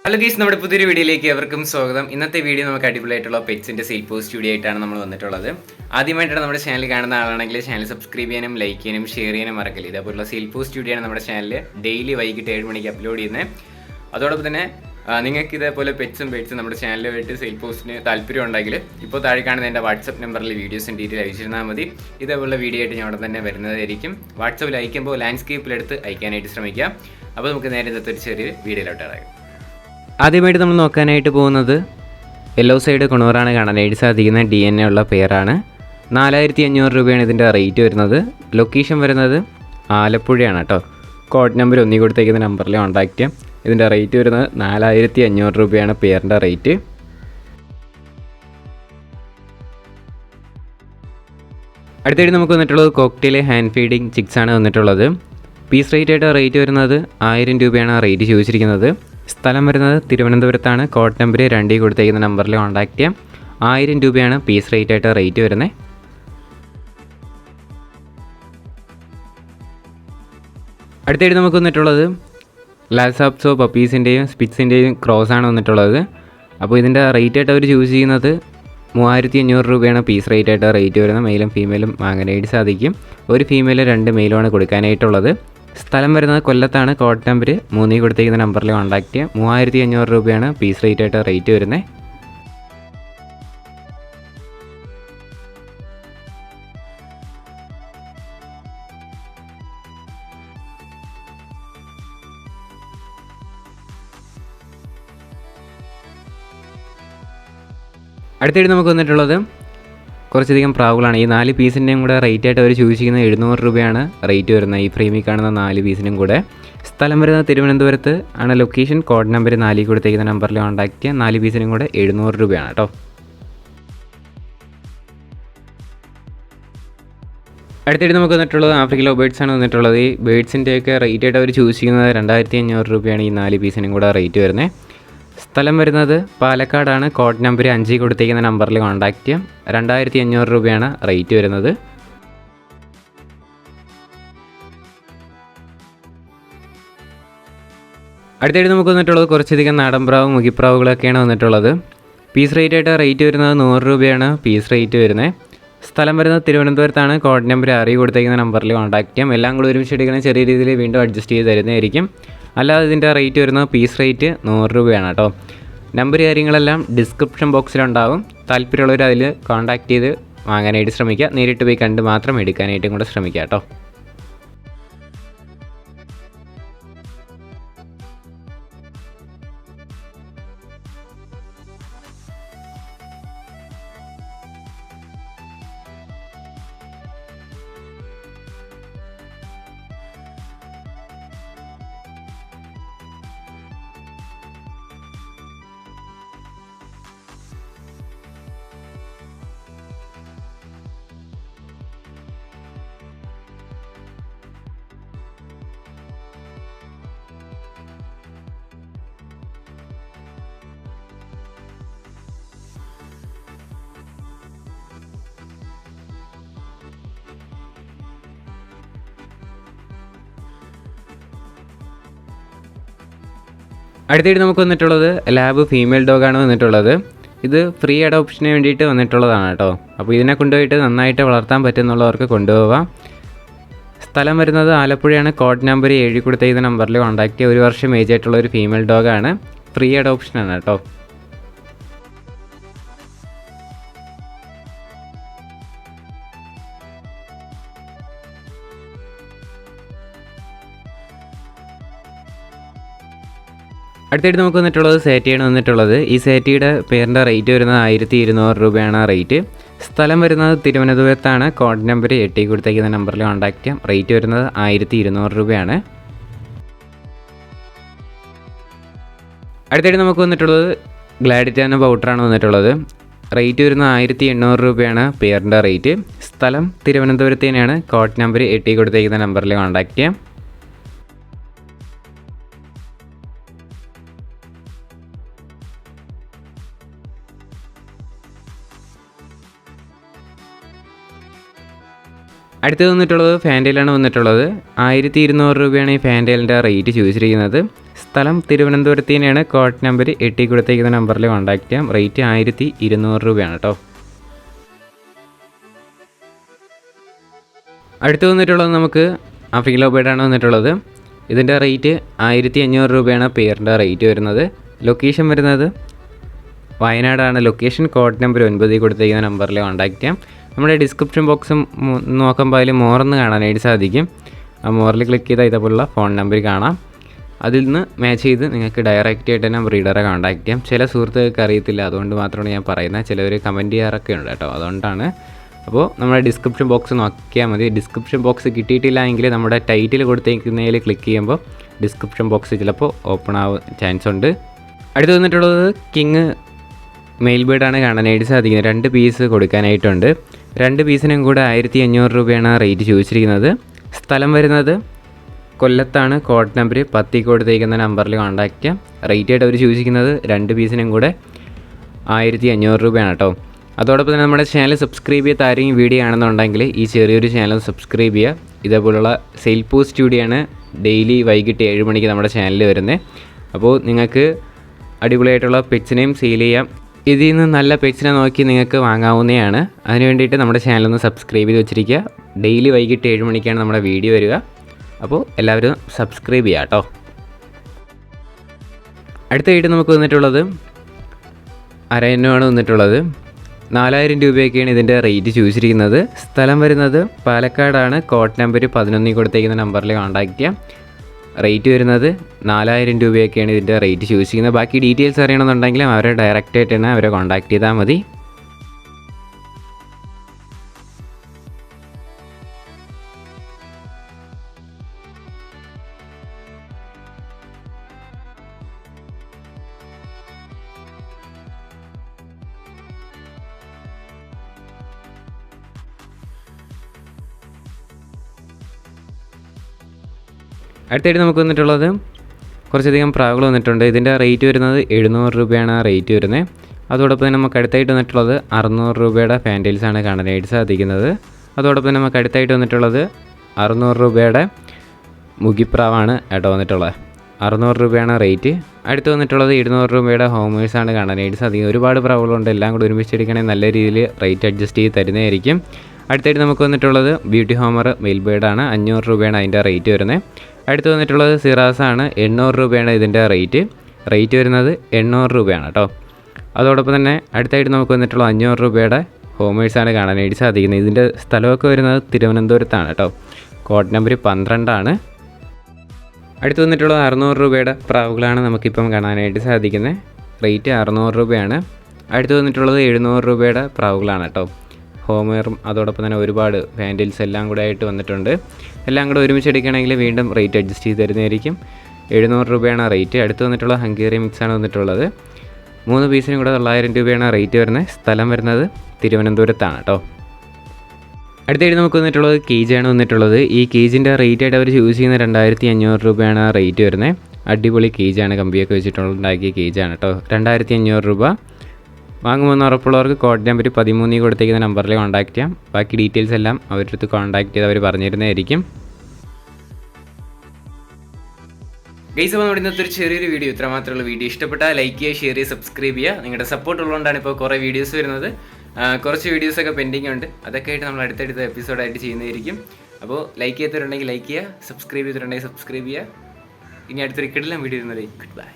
Hello ഗീസ്, നമ്മുടെ പുതിയൊരു വീഡിയോയിലേക്ക് എവർക്കും സ്വാഗതം. ഇന്നത്തെ വീഡിയോ നമുക്ക് അടിപൊളിയായിട്ടുള്ള പെറ്റ്സിൻ്റെ സെയിൽ പോസ്റ്റ് സ്റ്റുഡിയോ ആയിട്ടാണ് നമ്മൾ വന്നിട്ടുള്ളത്. ആദ്യമായിട്ടാണ് നമ്മുടെ ചാനൽ കാണുന്ന ആളാണെങ്കിൽ ചാനൽ സബ്സ്ക്രൈബ് ചെയ്യാനും ലൈക്ക് ചെയ്യാനും ഷെയർ ചെയ്യാനും മറക്കല്ല. ഇതേപോലുള്ള സെയിൽ പോസ്റ്റ് സ്റ്റുഡിയോ ആണ് നമ്മുടെ ചാനൽ ഡെയിലി വൈകിട്ട് 7 മണിക്ക് അപ്ലോഡ് ചെയ്യുന്നത്. അതോടൊപ്പം തന്നെ നിങ്ങൾക്ക് ഇതേപോലെ പെറ്റ്സും ബേഡ്സും നമ്മുടെ ചാനലുമായിട്ട് സെയിൽ പോസ്റ്റിന് താല്പര്യം ഉണ്ടെങ്കിൽ ഇപ്പോൾ താഴെ കാണുന്ന എൻ്റെ വാട്സപ്പ് നമ്പറിൽ വീഡിയോസും ഡീറ്റെയിൽ അയച്ചിരുന്നാൽ മതി. ഇതേപോലുള്ള വീഡിയോ ആയിട്ട് ഞാൻ അവിടെ തന്നെ വരുന്നതായിരിക്കും. വാട്സപ്പിൽ അയക്കുമ്പോൾ ലാൻഡ്സ്കേപ്പിലെടുത്ത് അയക്കാനായിട്ട് ശ്രമിക്കുക. അപ്പോൾ നമുക്ക് നേരെ ഇന്നത്തെ ഒരു ചെറിയൊരു വീഡിയോയിലോട്ട് ഇറങ്ങാം. ആദ്യമായിട്ട് നമ്മൾ നോക്കാനായിട്ട് പോകുന്നത് യെല്ലോ സൈഡ് കുണൂറാണ് കാണാനായിട്ട് സാധിക്കുന്ന DNA ഉള്ള പെയറാണ്. 4500 രൂപയാണ് ഇതിൻ്റെ റേറ്റ് വരുന്നത്. ലൊക്കേഷൻ വരുന്നത് ആലപ്പുഴയാണ് കേട്ടോ. കോഡ് നമ്പർ ഒന്നി കൊടുത്തേക്കുന്ന നമ്പറിൽ കോൺടാക്റ്റ് ചെയ്യാം. ഇതിൻ്റെ റേറ്റ് വരുന്നത് 4500 രൂപയാണ് പെയറിൻ്റെ റേറ്റ്. അടുത്തായിട്ട് നമുക്ക് വന്നിട്ടുള്ളത് കോക്ടെയിൽ ഹാൻഡ് ഫീഡിങ് ചിക്സ് ആണ് വന്നിട്ടുള്ളത്. പീസ് റേറ്റ് ആയിട്ട് റേറ്റ് വരുന്നത് 1000 രൂപയാണ് റേറ്റ് ചോദിച്ചിരിക്കുന്നത്. സ്ഥലം വരുന്നത് തിരുവനന്തപുരത്താണ്. കോഡ് നമ്പർ 2 കൊടുത്തേക്കുന്ന നമ്പറിൽ കോൺടാക്റ്റ് ചെയ്യാം. 1000 രൂപയാണ് പീസ് റേറ്റ് ആയിട്ട് റേറ്റ് വരുന്നത്. അടുത്തായിട്ട് നമുക്ക് വന്നിട്ടുള്ളത് ലാസാപ്സോ പപ്പീസിൻ്റെയും സ്പിറ്റ്സിൻ്റെയും ക്രോസാണ് വന്നിട്ടുള്ളത്. അപ്പോൾ ഇതിൻ്റെ റേറ്റ് ആയിട്ട് അവർ ചൂസ് ചെയ്യുന്നത് 3500 രൂപയാണ് പീസ് റേറ്റ് ആയിട്ട് റേറ്റ് വരുന്നത്. മെയിലും ഫീമെയിലും വാങ്ങാനായിട്ട് സാധിക്കും. ഒരു ഫീമെയിലും 2 മെയിലുമാണ് കൊടുക്കാനായിട്ടുള്ളത്. സ്ഥലം വരുന്നത് കൊല്ലത്താണ്. കോഡ് നമ്പർ 3 കൊടുത്തേക്കുന്ന നമ്പറിൽ കോൺടാക്റ്റ് ചെയ്യാം. 3500 രൂപയാണ് പീസ് റേറ്റ് ആയിട്ട് റേറ്റ് വരുന്നത്. അടുത്തായിട്ട് നമുക്ക് വന്നിട്ടുള്ളത് കുറച്ചധികം പ്രാവുകളാണ്. ഈ 4 പീസിൻ്റെയും കൂടെ റേറ്റ് ആയിട്ട് അവർ ചൂസ് ചെയ്യുന്നത് 700 രൂപയാണ് റേറ്റ് വരുന്നത്. ഈ ഫ്രെയിമിൽ കാണുന്ന 4 പീസിനും കൂടെ. സ്ഥലം വരുന്നത് തിരുവനന്തപുരത്ത് ആണ് ലൊക്കേഷൻ. കോഡ് നമ്പർ 4 കൊടുത്തേക്കുന്ന നമ്പറിൽ കോൺടാക്റ്റ് ചെയ്യാം. 4 പീസിനും കൂടെ 700 രൂപയാണ് കേട്ടോ. അടുത്തായിട്ട് നമുക്ക് വന്നിട്ടുള്ളത് ആഫ്രിക്കൻ ലവ് ബേഡ്സ് ആണ് വന്നിട്ടുള്ളത്. ഈ ബേഡ്സിൻ്റെയൊക്കെ റേറ്റ് ആയിട്ട് അവർ ചൂസ് ചെയ്യുന്നത് 2500 രൂപയാണ് ഈ 4 പീസിനും കൂടെ റേറ്റ് വരുന്നത്. സ്ഥലം വരുന്നത് പാലക്കാടാണ്. കോഡ് നമ്പർ 5 കൊടുത്തേക്കുന്ന നമ്പറിൽ കോൺടാക്റ്റ് ചെയ്യാം. 2500 രൂപയാണ് റേറ്റ് വരുന്നത്. അടുത്തായിട്ട് നമുക്ക് വന്നിട്ടുള്ളത് കുറച്ചധികം നാടൻ പ്രാവും മുഖിപ്രാവുകളൊക്കെയാണ് വന്നിട്ടുള്ളത്. പീസ് റേറ്റ് ആയിട്ട് റേറ്റ് വരുന്നത് 100 രൂപയാണ് പീസ് റേറ്റ് വരുന്നത്. സ്ഥലം വരുന്നത് തിരുവനന്തപുരത്താണ്. കോഡ് നമ്പർ 6 കൊടുത്തേക്കുന്ന നമ്പറിൽ കോൺടാക്റ്റ് ചെയ്യാം. എല്ലാം കൂടി ഒരുമിച്ച് എടുക്കുന്ന ചെറിയ രീതിയിൽ വീണ്ടും അഡ്ജസ്റ്റ് ചെയ്ത് തരുന്നതായിരിക്കും. അല്ലാതെ ഇതിൻ്റെ റേറ്റ് വരുന്നത് പീസ് റേറ്റ് 100 രൂപയാണ് കേട്ടോ. നമ്പർ കാര്യങ്ങളെല്ലാം ഡിസ്ക്രിപ്ഷൻ ബോക്സിലുണ്ടാവും. താല്പര്യമുള്ളവർ അതിൽ കോൺടാക്റ്റ് ചെയ്ത് വാങ്ങാനായിട്ട് ശ്രമിക്കുക. നേരിട്ട് പോയി കണ്ട് മാത്രം എടുക്കാനായിട്ടും കൂടെ ശ്രമിക്കുക കേട്ടോ. അടുത്തായിട്ട് നമുക്ക് വന്നിട്ടുള്ളത് ലാബ് ഫീമെയിൽ ഡോഗാണ് വന്നിട്ടുള്ളത്. ഇത് ഫ്രീ അഡോപ്ഷന് വേണ്ടിയിട്ട് വന്നിട്ടുള്ളതാണ് കേട്ടോ. അപ്പോൾ ഇതിനെ കൊണ്ടുപോയിട്ട് നന്നായിട്ട് വളർത്താൻ പറ്റുന്നുള്ളവർക്ക് കൊണ്ടുപോകാം. സ്ഥലം വരുന്നത് ആലപ്പുഴയാണ്. കോഡ് നമ്പർ 7 കൊടുത്തേക്കുന്ന നമ്പറിൽ കോൺടാക്റ്റ് ചെയ്യുക. 1 വർഷം ഏജ് ആയിട്ടുള്ള ഒരു ഫീമെയിൽ ഡോഗാണ്. ഫ്രീ അഡോപ്ഷനാണ് കേട്ടോ. അടുത്തായിട്ട് നമുക്ക് വന്നിട്ടുള്ളത് സേറ്റിയാണ് വന്നിട്ടുള്ളത്. ഈ സേറ്റിയുടെ പേരിൻ്റെ റേറ്റ് വരുന്നത് 1200 രൂപയാണ് റേറ്റ്. സ്ഥലം വരുന്നത് തിരുവനന്തപുരത്താണ്. കോഡ് നമ്പർ 8 കൊടുത്തേക്കുന്ന നമ്പറിൽ കോൺടാക്റ്റ് ചെയ്യാം. റേറ്റ് വരുന്നത് 1200 രൂപയാണ്. അടുത്തായിട്ട് നമുക്ക് വന്നിട്ടുള്ളത് ഗ്ലാഡിറ്റാന പൗഡറാണ് വന്നിട്ടുള്ളത്. റേറ്റ് വരുന്നത് 1800 രൂപയാണ് പേരിൻ്റെ റേറ്റ്. സ്ഥലം തിരുവനന്തപുരത്ത് തന്നെയാണ്. കോഡ് നമ്പർ 8 കൊടുത്തേക്കുന്ന നമ്പറിൽ കോൺടാക്റ്റ് ചെയ്യാം. അടുത്തത് വന്നിട്ടുള്ളത് ഫാൻറ്റയിലാണ് വന്നിട്ടുള്ളത്. 1200 രൂപയാണ് ഈ ഫാൻറ്റയിലിൻ്റെ റേറ്റ് ചോദിച്ചിരിക്കുന്നത്. സ്ഥലം തിരുവനന്തപുരത്ത് തന്നെയാണ്. കോഡ് നമ്പർ എട്ടി കൊടുത്തേക്കുന്ന നമ്പറിൽ കോൺടാക്ട് ചെയ്യാം. റേറ്റ് 1200 രൂപയാണ് കേട്ടോ. അടുത്ത് വന്നിട്ടുള്ളത് നമുക്ക് ആഫ്രിക്കൻ ലവ് ബേർഡാണ് വന്നിട്ടുള്ളത്. ഇതിൻ്റെ റേറ്റ് 1500 രൂപയാണ് പെയറിൻ്റെ റേറ്റ് വരുന്നത്. ലൊക്കേഷൻ വരുന്നത് വയനാടാണ്. ലൊക്കേഷൻ കോഡ് നമ്പർ 9 കൊടുത്തേക്കുന്ന നമ്പറിൽ കോൺടാക്ട് ചെയ്യാം. നമ്മുടെ ഡിസ്ക്രിപ്ഷൻ ബോക്സും നോക്കുമ്പോൾ അതിൽ മോറെന്ന് കാണാനായിട്ട് സാധിക്കും. ആ മോറിൽ ക്ലിക്ക് ചെയ്താൽ ഇതേപോലുള്ള ഫോൺ നമ്പർ കാണാം. അതിൽ നിന്ന് മാച്ച് ചെയ്ത് നിങ്ങൾക്ക് ഡയറക്റ്റ് ആയിട്ട് തന്നെ ബ്രീഡറെ കോൺടാക്ട് ചെയ്യാം. ചില സുഹൃത്തുക്കൾക്ക് അറിയത്തില്ല, അതുകൊണ്ട് മാത്രമാണ് ഞാൻ പറയുന്നത്. ചിലവർ കമൻറ്റ് ചെയ്യാറൊക്കെ ഉണ്ട് കേട്ടോ, അതുകൊണ്ടാണ്. അപ്പോൾ നമ്മുടെ ഡിസ്ക്രിപ്ഷൻ ബോക്സ് നോക്കിയാൽ മതി. ഡിസ്ക്രിപ്ഷൻ ബോക്സ് കിട്ടിയിട്ടില്ല എങ്കിൽ നമ്മുടെ ടൈറ്റിൽ കൊടുത്തേക്കുന്നതിൽ ക്ലിക്ക് ചെയ്യുമ്പോൾ ഡിസ്ക്രിപ്ഷൻ ബോക്സ് ചിലപ്പോൾ ഓപ്പൺ ആവാൻ ചാൻസ് ഉണ്ട്. അടുത്ത് വന്നിട്ടുള്ളത് കിങ് മെയിൽ ബേർഡാണ് കാണാനായിട്ട് സാധിക്കുന്നത്. 2 പീസ് കൊടുക്കാനായിട്ടുണ്ട്. 2 പീസിനും കൂടെ 1500 രൂപയാണ് റേറ്റ് ചോദിച്ചിരിക്കുന്നത്. സ്ഥലം വരുന്നത് കൊല്ലത്താണ്. കോഡ് നമ്പർ 10 കൊടുത്തേക്കുന്ന നമ്പറിൽ കോൺടാക്ട് ചെയ്യാം. റേറ്റ് ആയിട്ട് അവർ ചോദിച്ചിരിക്കുന്നത് 2 പീസിനും കൂടെ 1500 രൂപയാണ് കേട്ടോ. അതോടൊപ്പം തന്നെ നമ്മുടെ ചാനൽ സബ്സ്ക്രൈബ് ചെയ്യാത്ത ആരെങ്കിലും വീഡിയോ ആണെന്നുണ്ടെങ്കിൽ ഈ ചെറിയൊരു ചാനൽ സബ്സ്ക്രൈബ് ചെയ്യുക. ഇതേപോലുള്ള സെയിൽ പോസ്റ്റ് വീഡിയോയാണ് ഡെയിലി വൈകിട്ട് 7 മണിക്ക് നമ്മുടെ ചാനലിൽ വരുന്നത്. അപ്പോൾ നിങ്ങൾക്ക് അടിപൊളിയായിട്ടുള്ള പെറ്റ്സിനെയും സെയിൽ ചെയ്യാം. ഇതിൽ നിന്ന് നല്ല പെറ്റ്സിനെ നോക്കി നിങ്ങൾക്ക് വാങ്ങാവുന്നതാണ്. അതിന് വേണ്ടിയിട്ട് നമ്മുടെ ചാനലൊന്ന് സബ്സ്ക്രൈബ് ചെയ്ത് വെച്ചിരിക്കുക. ഡെയിലി വൈകിട്ട് 7 മണിക്കാണ് നമ്മുടെ വീഡിയോ വരിക. അപ്പോൾ എല്ലാവരും സബ്സ്ക്രൈബ് ചെയ്യുക കേട്ടോ. അടുത്തായിട്ട് നമുക്ക് വന്നിട്ടുള്ളത് അരയന്നമാണ് വന്നിട്ടുള്ളത്. 4000 രൂപയൊക്കെയാണ് ഇതിൻ്റെ റേറ്റ് ചോദിച്ചിരിക്കുന്നത്. സ്ഥലം വരുന്നത് പാലക്കാടാണ്. കോഡ് നമ്പർ 11 കൊടുത്തേക്കുന്ന നമ്പറിൽ കോൺടാക്ട് ചെയ്യാം. റേറ്റ് വരുന്നത് 4000 രൂപയൊക്കെയാണ് ഇതിൻ്റെ റേറ്റ് ചോദിച്ചിരിക്കുന്നത്. ബാക്കി ഡീറ്റെയിൽസ് അറിയണമെന്നുണ്ടെങ്കിലും അവരെ ഡയറക്റ്റായിട്ട് തന്നെ അവരെ കോൺടാക്ട് ചെയ്താൽ മതി. അടുത്തായിട്ട് നമുക്ക് വന്നിട്ടുള്ളത് കുറച്ചധികം പ്രാവുകൾ വന്നിട്ടുണ്ട്. ഇതിൻ്റെ റേറ്റ് വരുന്നത് 700 രൂപയാണ് റേറ്റ് വരുന്നത്. അതോടൊപ്പം തന്നെ നമുക്ക് അടുത്തായിട്ട് വന്നിട്ടുള്ളത് 600 രൂപയുടെ ഫാൻറ്റെയിൽസാണ് കാണാനായിട്ട് സാധിക്കുന്നത്. അതോടൊപ്പം തന്നെ നമുക്ക് അടുത്തായിട്ട് വന്നിട്ടുള്ളത് 600 രൂപയുടെ മുഗിപ്രാവാണ് കേട്ടോ വന്നിട്ടുള്ളത്. 600 രൂപയാണ് റേറ്റ്. അടുത്ത് വന്നിട്ടുള്ളത് 700 രൂപയുടെ ഹോമേഴ്സാണ് കാണാനായിട്ട് സാധിക്കുന്നത്. ഒരുപാട് പ്രാവുകളുണ്ട്. എല്ലാം കൂടി ഒരുമിച്ചെടുക്കണമെങ്കിൽ നല്ല രീതിയിൽ റേറ്റ് അഡ്ജസ്റ്റ് ചെയ്ത് തരുന്നതായിരിക്കും. അടുത്തായിട്ട് നമുക്ക് വന്നിട്ടുള്ളത് ബ്യൂട്ടി ഹോമർ മെയിൽ ബേർഡാണ്. 500 രൂപയാണ് അതിൻ്റെ റേറ്റ് വരുന്നത്. അടുത്ത് വന്നിട്ടുള്ളത് സിറാസാണ്. 800 രൂപയാണ് ഇതിൻ്റെ റേറ്റ് വരുന്നത് 800 രൂപയാണ് കേട്ടോ. അതോടൊപ്പം തന്നെ അടുത്തായിട്ട് നമുക്ക് വന്നിട്ടുള്ള 500 രൂപയുടെ ഹോമേഴ്സാണ് കാണാനായിട്ട് സാധിക്കുന്നത്. ഇതിൻ്റെ സ്ഥലമൊക്കെ വരുന്നത് തിരുവനന്തപുരത്താണ് കേട്ടോ. കോഡ് നമ്പർ 12 അടുത്ത് വന്നിട്ടുള്ളത് 600 രൂപയുടെ പ്രാവുകളാണ് നമുക്കിപ്പം കാണാനായിട്ട് സാധിക്കുന്നത്. റേറ്റ് 600 രൂപയാണ്. അടുത്ത് വന്നിട്ടുള്ളത് 700 രൂപയുടെ പ്രാവുകളാണ് കേട്ടോ. ഹോമറും അതോടൊപ്പം തന്നെ ഒരുപാട് ഫാൻറ്റെയിൽസ് എല്ലാം കൂടെ ആയിട്ട് വന്നിട്ടുണ്ട്. എല്ലാം കൂടെ ഒരുമിച്ച് എടുക്കുകയാണെങ്കിൽ വീണ്ടും റേറ്റ് അഡ്ജസ്റ്റ് ചെയ്ത് തരുന്നതായിരിക്കും. 700 രൂപയാണ് റേറ്റ്. അടുത്ത് വന്നിട്ടുള്ള ഹംഗേറിയൻ മിക്സാണ് വന്നിട്ടുള്ളത്. 3 പീസിനും കൂടെ 900 രൂപയാണ് റേറ്റ് വരുന്നത്. സ്ഥലം വരുന്നത് തിരുവനന്തപുരത്താണ് കേട്ടോ. അടുത്തായിട്ട് നമുക്ക് വന്നിട്ടുള്ളത് കേജാണ് വന്നിട്ടുള്ളത്. ഈ കേജിൻ്റെ റേറ്റ് ആയിട്ട് അവർ ചൂസ് ചെയ്യുന്ന 2500 രൂപയാണ് റേറ്റ് വരുന്നത്. അടിപൊളി കേജാണ്, കമ്പിയൊക്കെ വെച്ചിട്ടുണ്ടാക്കിയ കേജാണ് കേട്ടോ. 2500 രൂപ. വാങ്ങുമെന്ന് ഉറപ്പുള്ളവർക്ക് കോഡ് നമ്പർ 13 കൊടുത്തേക്കുന്ന നമ്പറിൽ കോൺടാക്ട് ചെയ്യാം. ബാക്കി ഡീറ്റെയിൽസ് എല്ലാം അവരുടെ അടുത്ത് കോൺടാക്ട് ചെയ്ത് അവർ പറഞ്ഞിരുന്നതായിരിക്കും. ഗൈസ്, അപ്പോൾ നമ്മുടെ ഇന്നത്തെ ഒരു ചെറിയൊരു വീഡിയോ ഇത്ര മാത്രമുള്ള വീഡിയോ ഇഷ്ടപ്പെട്ടാൽ ലൈക്ക് ചെയ്യുക, ഷെയർ ചെയ്യുക, സബ്സ്ക്രൈബ് ചെയ്യുക. നിങ്ങളുടെ സപ്പോർട്ട് ഉള്ളതുകൊണ്ടാണ് ഇപ്പോൾ കുറേ വീഡിയോസ് വരുന്നത്. കുറച്ച് വീഡിയോസൊക്കെ പെൻഡിങ് ഉണ്ട്. അതൊക്കെ ആയിട്ട് നമ്മൾ അടുത്തടുത്ത എപ്പിസോഡായിട്ട് ചെയ്യുന്നതായിരിക്കും. അപ്പോൾ ലൈക്ക് ചെയ്തിട്ടുണ്ടെങ്കിൽ ലൈക്ക് ചെയ്യുക, സബ്സ്ക്രൈബ് ചെയ്തിട്ടുണ്ടെങ്കിൽ സബ്സ്ക്രൈബ് ചെയ്യുക. ഇനി അടുത്തൊരു കിടിലൻ വീഡിയോ വരുന്നത്. Good bye.